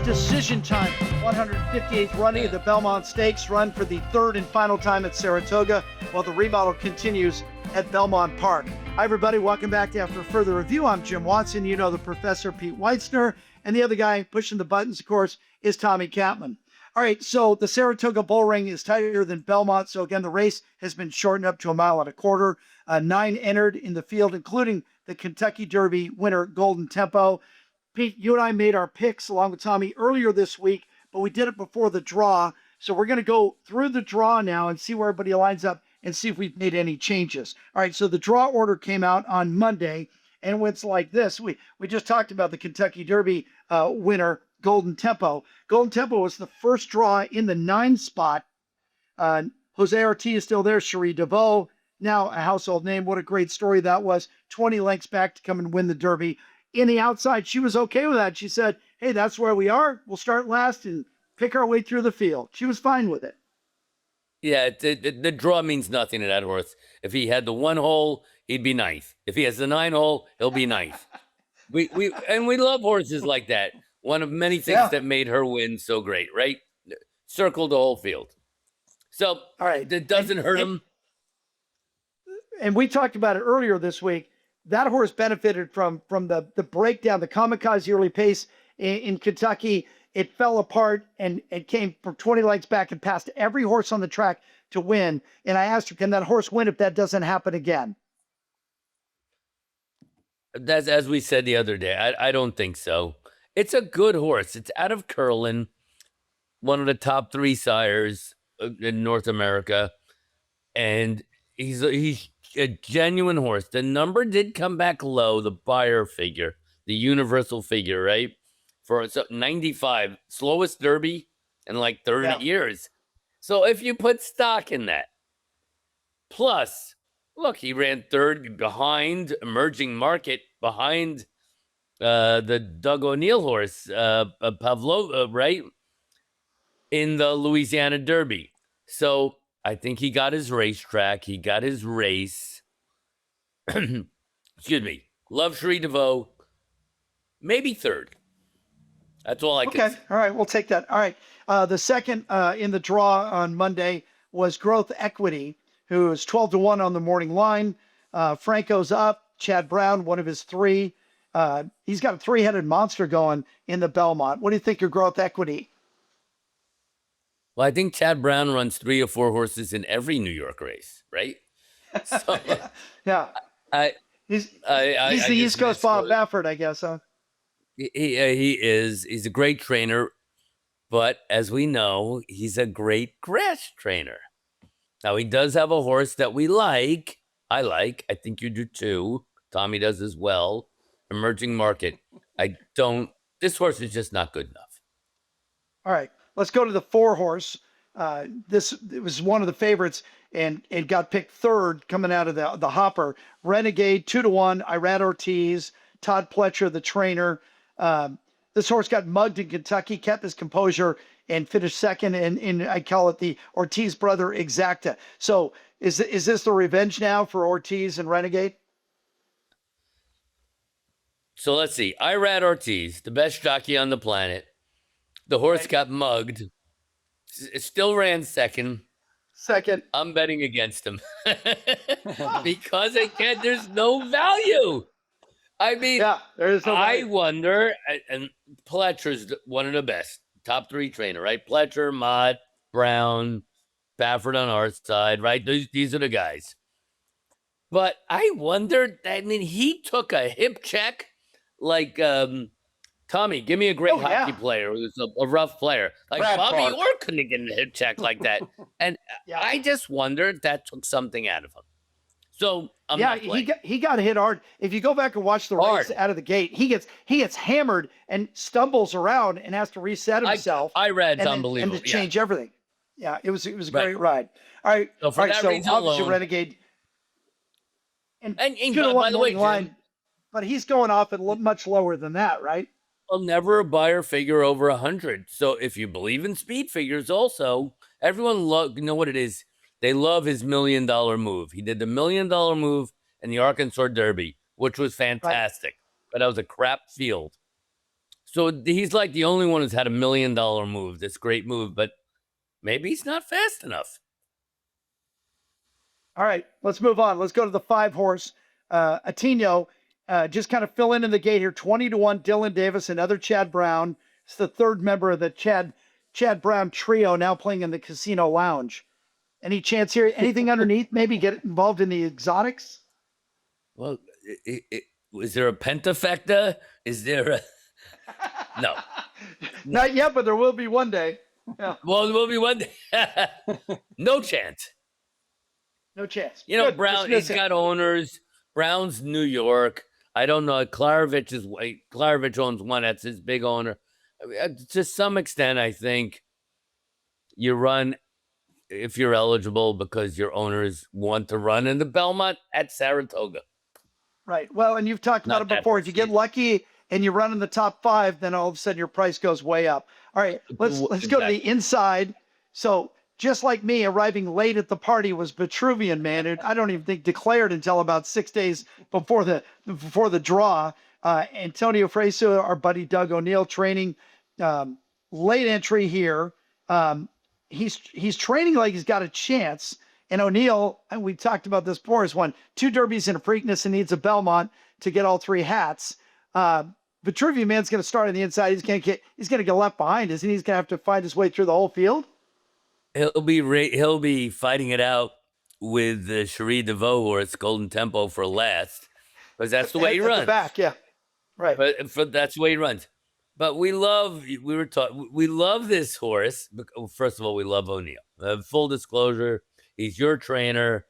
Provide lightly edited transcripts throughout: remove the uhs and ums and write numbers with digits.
decision time. 158th running of the Belmont Stakes, run for the third and final time at Saratoga, while the remodel continues at Belmont Park. Hi, everybody. Welcome back to After Further Review. I'm Jim Watson. You know the Professor Pete Weitzner. And the other guy pushing the buttons, of course, is Tommy Capman. All right, so the Saratoga Bull Ring is tighter than Belmont. So, again, the race has been shortened up to 1.25 miles. 9 entered in the field, including the Kentucky Derby winner, Golden Tempo. Pete, you and I made our picks along with Tommy earlier this week, but we did it before the draw. So we're going to go through the draw now and see where everybody lines up and see if we've made any changes. All right, so the draw order came out on Monday, and it's like this. We just talked about the Kentucky Derby winner, Golden Tempo. Golden Tempo was the first draw in the 9 spot. Jose Ortiz is still there. Cherie DeVaux, now a household name. What a great story that was. 20 lengths back to come and win the Derby. In the outside, she was okay with that. She said, hey, that's where we are. We'll start last and pick our way through the field. She was fine with it. Yeah, the draw means nothing to that horse. If he had the 1 hole, he'd be ninth. If he has the 9 hole, he'll be ninth. we love horses like that. One of many things that made her win so great, right? Circled the whole field. So, all right, it doesn't hurt him. And we talked about it earlier this week. That horse benefited from the breakdown, the kamikaze early pace in Kentucky. It fell apart and it came from 20 lengths back and passed every horse on the track to win. And I asked her, can that horse win if that doesn't happen again? That's, as we said the other day, I don't think so. It's a good horse. It's out of Curlin, one of the top 3 sires in North America. And he's a genuine horse. The number did come back low, the Beyer figure, the universal figure, right? For 95, slowest Derby in like 30 years. So if you put stock in that, plus, look, he ran 3rd behind Emerging Market, behind the Doug O'Neill horse, Pavlova, right? In the Louisiana Derby. So I think he got his racetrack. He got his race. Excuse me. Love Cherie DeVaux. Maybe 3rd. That's all I can say. All right. We'll take that. All right. The second in the draw on Monday was Growth Equity, who is 12-1 on the morning line. Franco's up. Chad Brown, one of his 3. He's got a 3-headed monster going in the Belmont. What do you think of Growth Equity? Well, I think Chad Brown runs 3 or 4 horses in every New York race, right? So, yeah. He's the East Coast Bob Baffert, I guess, huh? He is. He's a great trainer, but as we know, he's a great grass trainer. Now, he does have a horse that we like. I like. I think you do too. Tommy does as well. Emerging Market. This horse is just not good enough. All right. Let's go to the 4 horse. It was one of the favorites, and it got picked 3rd coming out of the hopper. Renegade, 2-1. Irad Ortiz, Todd Pletcher, the trainer. This horse got mugged in Kentucky, kept his composure, and finished 2nd. And I call it the Ortiz brother exacta. So is this the revenge now for Ortiz and Renegade? So let's see. Irad Ortiz, the best jockey on the planet. The horse got mugged. It still ran 2nd. I'm betting against him. Because there's no value. I mean, there is no value. I wonder, and Pletcher's one of the best. Top 3 trainer, right? Pletcher, Mott, Brown, Baffert on our side, right? These are the guys. But I wonder, he took a hip check like Tommy, give me a great hockey player who's a rough player. Like Brad Bobby Orr couldn't get a hip check like that. And I just wonder if that took something out of him. So he got hit hard. If you go back and watch the race out of the gate, he gets hammered and stumbles around and has to reset himself. I read unbelievable. And to change everything. Yeah, it was a great ride. All right. So for that reason obviously alone, Renegade. And by the way, line, but he's going off at much lower than that, right? Well, never a Beyer figure over 100. So if you believe in speed figures also, everyone you know what it is? They love his $1 million move. He did the $1 million move in the Arkansas Derby, which was fantastic. Right. But that was a crap field. So he's like the only one who's had $1 million move, this great move, but maybe he's not fast enough. All right, let's move on. Let's go to the 5-horse. Aininoho, just kind of fill in the gate here. 20-1, Dylan Davis, another Chad Brown. It's the third member of the Chad Brown trio now playing in the Casino Lounge. Any chance here? Anything underneath? Maybe get involved in the exotics? Well, is there a pentafecta? Is there a... No. Not yet, but there will be one day. Yeah. Well, there will be one day. No chance. No chance. You know, Good. Brown, he's got owners. Brown's New York. I don't know. Klarovich owns one. That's his big owner. I mean, to some extent, I think you run if you're eligible because your owners want to run in the Belmont at Saratoga. Right. Well, and you've talked about it before. If you get lucky and you run in the top 5, then all of a sudden your price goes way up. All right, let's go to the inside. So just like me, arriving late at the party was Betuvian Man, who I don't even think declared until about 6 days before the draw. Antonio Fresu, our buddy Doug O'Neill, training late entry here. He's training like he's got a chance. And O'Neill, and we talked about this before, has won 2 Derbies and a Preakness and needs a Belmont to get all 3 hats. Betuvian Man's going to start on the inside. He's going to get left behind, isn't he? He's going to have to find his way through the whole field. He'll be fighting it out with the Cherie DeVoe horse, Golden Tempo, for last, because that's the way he runs. The back, yeah, right. But that's the way he runs. But we love this horse. First of all, we love O'Neill. Full disclosure, he's your trainer.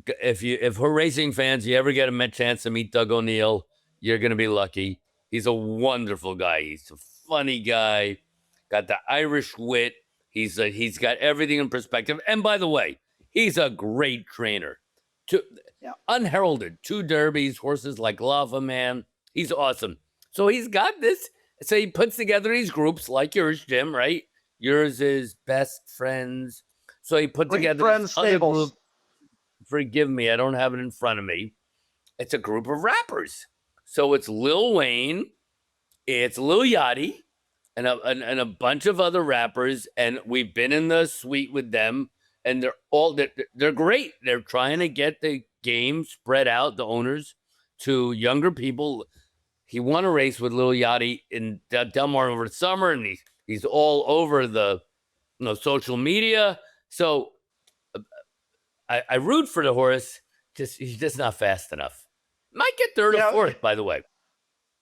If we're racing fans, you ever get a chance to meet Doug O'Neill, you're going to be lucky. He's a wonderful guy. He's a funny guy. Got the Irish wit. He's got everything in perspective. And by the way, he's a great trainer. Unheralded, 2 Derbies, horses like Lava Man. He's awesome. So he's got this. So he puts together these groups like yours, Jim, right? Yours is Best Friends. So he put together Friends Stables. Forgive me, I don't have it in front of me. It's a group of rappers. So it's Lil Wayne, it's Lil Yachty, and a bunch of other rappers. And we've been in the suite with them, and they're great. They're trying to get the game spread out, the owners, to younger people. He won a race with Lil Yachty in Del Mar over the summer, and he's all over the social media. So I root for the horse. He's just not fast enough. Might get third or fourth, by the way.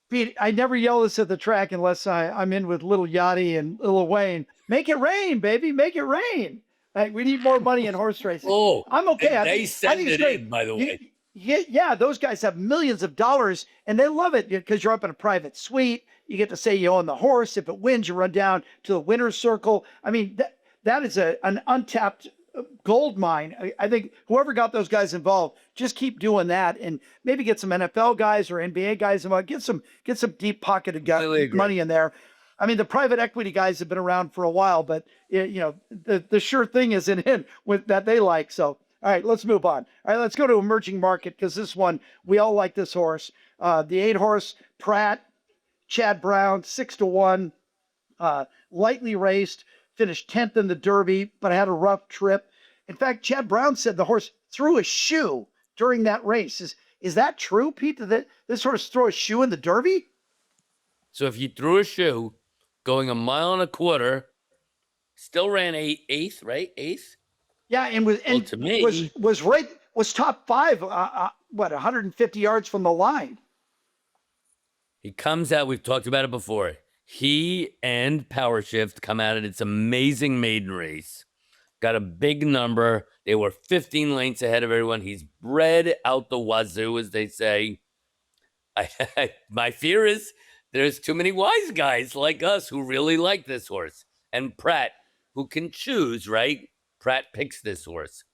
Pete, I never yell this at the track unless I'm in with Little Yachty and Lil Wayne. Make it rain, baby. Make it rain. We need more money in horse racing. Oh, I'm okay. They send it in, by the way. Yeah, those guys have millions of dollars, and they love it because you're up in a private suite. You get to say you own the horse. If it wins, you run down to the winner's circle. I mean, that is an untapped gold mine. I think whoever got those guys involved, just keep doing that, and maybe get some NFL guys or NBA guys involved. Get some deep pocketed money in there. I mean, the private equity guys have been around for a while, but the sure thing isn't in with that they like. So, all right, let's move on. All right, let's go to emerging market because this one we all like this horse. The 8-horse Pratt, Chad Brown, 6-1, lightly raced. Finished 10th in the Derby, but I had a rough trip. In fact, Chad Brown said the horse threw a shoe during that race. Is that true, Pete? Did this horse throw a shoe in the Derby? So if you threw a shoe going 1.25 miles, still ran eighth, right? Eighth? Yeah, and was top 5, 150 yards from the line. He comes out, we've talked about it before. He and Power Shift come out at its amazing maiden race. Got a big number. They were 15 lengths ahead of everyone. He's bred out the wazoo, as they say. My fear is there's too many wise guys like us who really like this horse. And Pratt, who can choose, right? Pratt picks this horse.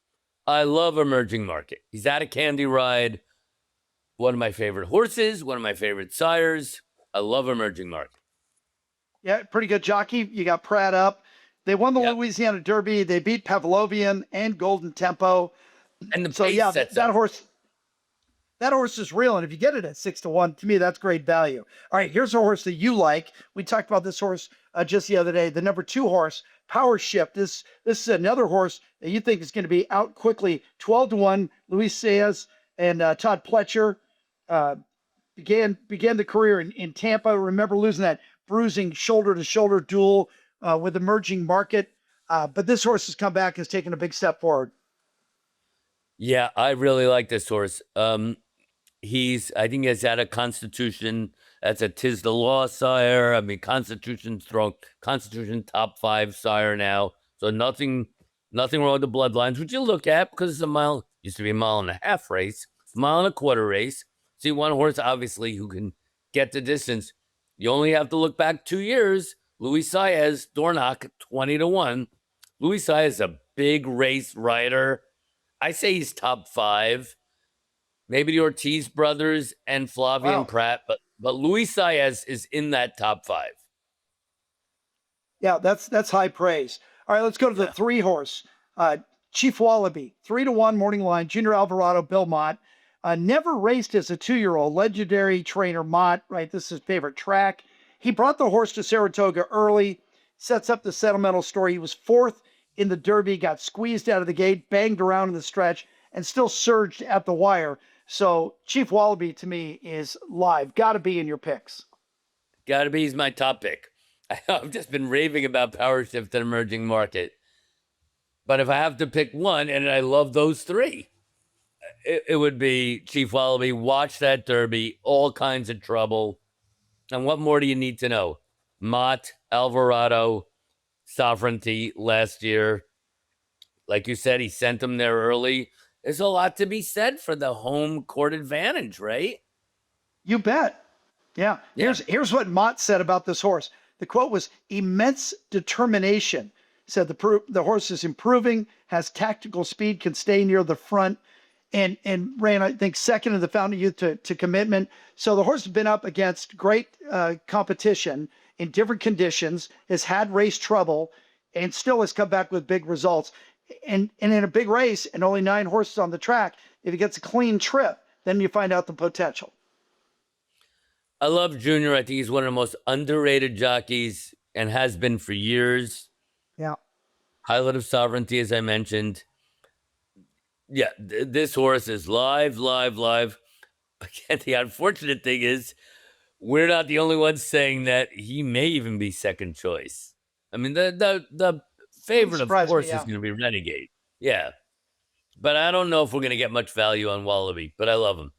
I love emerging market. He's at a Candy Ride. One of my favorite horses, one of my favorite sires. I love emerging market. Yeah, pretty good jockey. You got Pratt up. They won the Louisiana Derby. They beat Pavlovian and Golden Tempo. And the so pace yeah, sets that up. horse. That horse is real, and if you get it at 6-1, to me, that's great value. All right, here's a horse that you like. We talked about this horse just the other day. The number 2 horse, Power Shift. This is another horse that you think is going to be out quickly. 12-1. Luis Saez and Todd Pletcher uh, began the career in Tampa. I remember losing that bruising shoulder to shoulder duel with Emerging Market. But this horse has come back, has taken a big step forward. Yeah, I really like this horse. I think he's at a Constitution. That's a Tis the Law sire. I mean, Constitution top 5 sire now. So nothing wrong with the bloodlines, which you look at because it's used to be a 1.5 mile race, 1.25 mile race. See, one horse, obviously, who can get the distance. You only have to look back 2 years. Luis Saez, Dornoch, 20-1. Luis Saez is a big race rider. I say he's top 5. Maybe the Ortiz brothers and Flavien Prat, but Luis Saez is in that top 5. Yeah, that's high praise. All right, let's go to the 3 horse. Chief Wallaby, 3-1 morning line. Junior Alvarado, Belmont. Never raced as a 2-year-old. Legendary trainer Mott, right? This is his favorite track. He brought the horse to Saratoga early, sets up the sentimental story. He was 4th in the Derby, got squeezed out of the gate, banged around in the stretch, and still surged at the wire. So Chief Wallaby, to me, is live. Got to be in your picks. Got to be. He's my top pick. I've just been raving about Power Shift and Emerging Market. But if I have to pick one, and I love those 3, it would be Chief Wallaby. Watch that Derby. All kinds of trouble. And what more do you need to know? Mott, Alvarado, Sovereignty last year. Like you said, he sent him there early. There's a lot to be said for the home court advantage, right? You bet. Yeah. Here's what Mott said about this horse. The quote was immense determination. He said the horse is improving, has tactical speed, can stay near the front, and ran, I think, 2nd in the Fountain Youth to Commitment. So the horse has been up against great competition in different conditions, has had race trouble, and still has come back with big results. And in a big race and only 9 horses on the track, if he gets a clean trip, then you find out the potential. I love Junior. I think he's one of the most underrated jockeys and has been for years. Yeah. Pilot of Sovereignty, as I mentioned. Yeah, this horse is live. Again, the unfortunate thing is we're not the only ones saying that he may even be second choice. I mean, the favorite, of course, is going to be Renegade. Yeah. But I don't know if we're going to get much value on Wallaby, but I love him.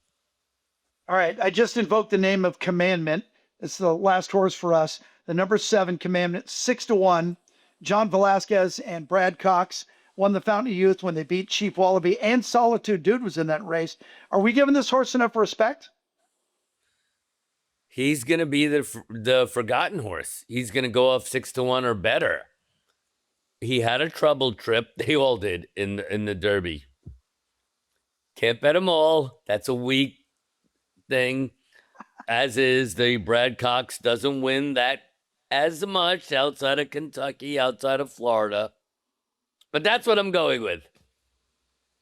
All right. I just invoked the name of Commandment. It's the last horse for us. The number 7 Commandment, 6-1. John Velasquez and Brad Cox won the Fountain of Youth when they beat Chief Wallaby, and Solitude Dude was in that race. Are we giving this horse enough respect? He's going to be the forgotten horse. He's going to go off 6-1 or better. He had a troubled trip. They all did in the Derby. Can't bet them all. That's a weak thing. As is, the Brad Cox doesn't win that as much outside of Kentucky, outside of Florida. But that's what I'm going with.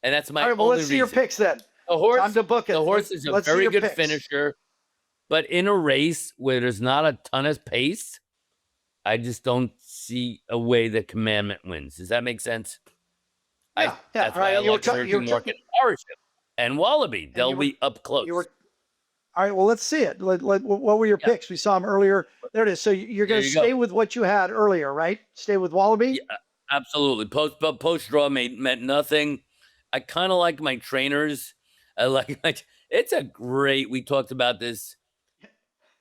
And that's my all right, well, only let's see your reason. picks then. The horse, time to book it. The horse is a very good finisher. But in a race where there's not a ton of pace, I just don't see a way that Commandment wins. Does that make sense? Yeah. That's why I like Emerging Market, Power Shift, and Wallaby. They'll be up close. All right, well, let's see it. What were your picks? We saw them earlier. There it is. So you're going to stay with what you had earlier, right? Stay with Wallaby? Yeah, absolutely. Post draw meant nothing. I kind of like my trainers. It's a great, we talked about this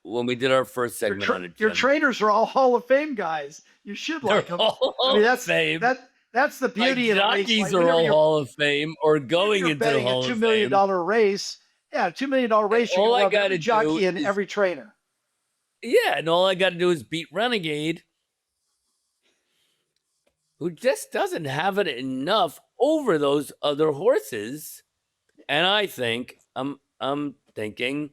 when we did our first segment on it. Your trainers are all Hall of Fame guys. You should like them. That's the beauty of the race. Jockeys are all Hall of Fame or going into the Hall of Fame. $2 million race. Yeah, $2 million race. All I got to jockey and every trainer. Yeah, and all I got to do is beat Renegade, who just doesn't have it enough over those other horses. And I think I'm thinking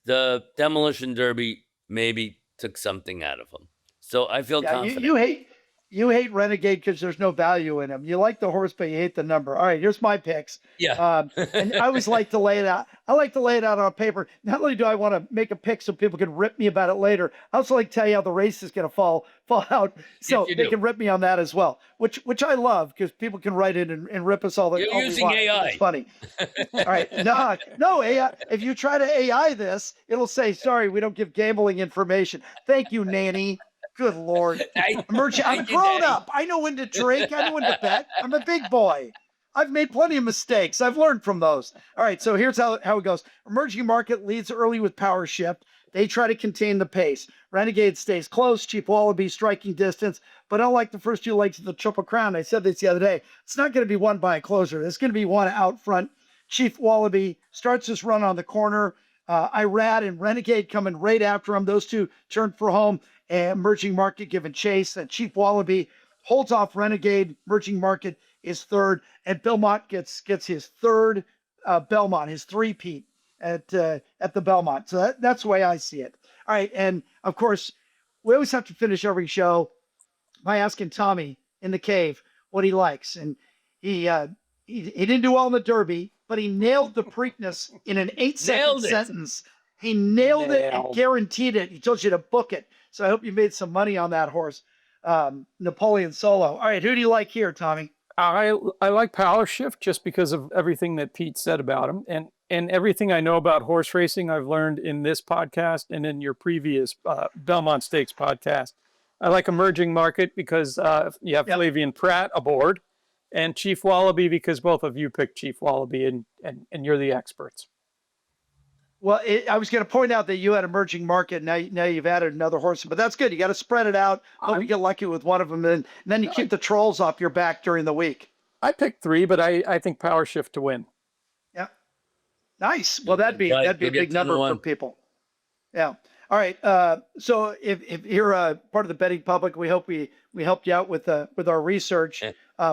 the Demolition Derby maybe took something out of him. So I feel confident. You hate Renegade because there's no value in him. You like the horse, but you hate the number. All right, here's my picks. Yeah. And I always like to lay it out. I like to lay it out on paper. Not only do I want to make a pick so people can rip me about it later, I also like to tell you how the race is going to fall out, so Yes, they can rip me on that as well. Which I love because people can write in and rip us all. You're all using want. AI. It's funny. All right, no AI. If you try to AI this, it'll say, "Sorry, we don't give gambling information." Thank you, nanny. Good Lord. I'm grown up. I know when to drink. I know when to bet. I'm a big boy. I've made plenty of mistakes. I've learned from those. All right, so here's how it goes. Emerging Market leads early with power shift. They try to contain the pace. Renegade stays close. Chief Wallaby striking distance. But unlike the first two legs of the Triple Crown, I said this the other day, it's not going to be won by a closer. It's going to be won out front. Chief Wallaby starts this run on the corner. Irad and Renegade coming right after him. Those two turn for home. And Emerging Market giving chase. And Chief Wallaby holds off Renegade. Emerging Market is third. And Belmont gets his third Belmont, his three-peat at the Belmont. So that's the way I see it. All right. And, of course, we always have to finish every show by asking Tommy in the cave what he likes. And he didn't do well in the Derby, but he nailed the Preakness in an 8-second sentence. He nailed it and guaranteed it. He told you to book it. So I hope you made some money on that horse, Napoleon Solo. All right, who do you like here, Tommy? I like Power Shift just because of everything that Pete said about him, and everything I know about horse racing I've learned in this podcast and in your previous Belmont Stakes podcast. I like Emerging Market because you have Flavian Pratt aboard, and Chief Wallaby because both of you picked Chief Wallaby, and you're the experts. Well, I was going to point out that you had Emerging Market. Now you've added another horse, but that's good. You got to spread it out. Hope you get lucky with one of them, and then you keep the trolls off your back during the week. I picked 3, but I think Power Shift to win. Yeah, nice. Well, that'd be a big number for people. Yeah. All right. So if you're a part of the betting public, we hope we helped you out with our research.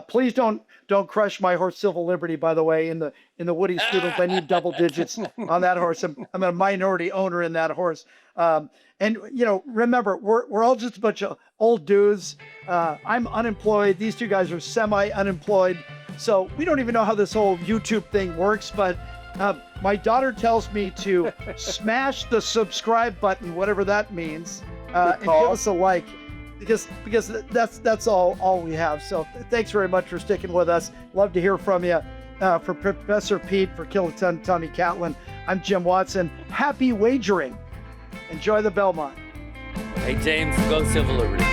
Please don't crush my horse Civil Liberty, by the way, in the Woody Stoodles. I need double digits on that horse. I'm a minority owner in that horse. And remember, we're all just a bunch of old dudes. I'm unemployed. These two guys are semi-unemployed. So we don't even know how this whole YouTube thing works, but my daughter tells me to smash the subscribe button, whatever that means, and give us a like, because that's all we have. So thanks very much for sticking with us. Love to hear from you. For Professor Pete, for Kiloton Tommy Catlin, I'm Jim Watson. Happy wagering. Enjoy the Belmont. Hey, James, go Civil Liberty.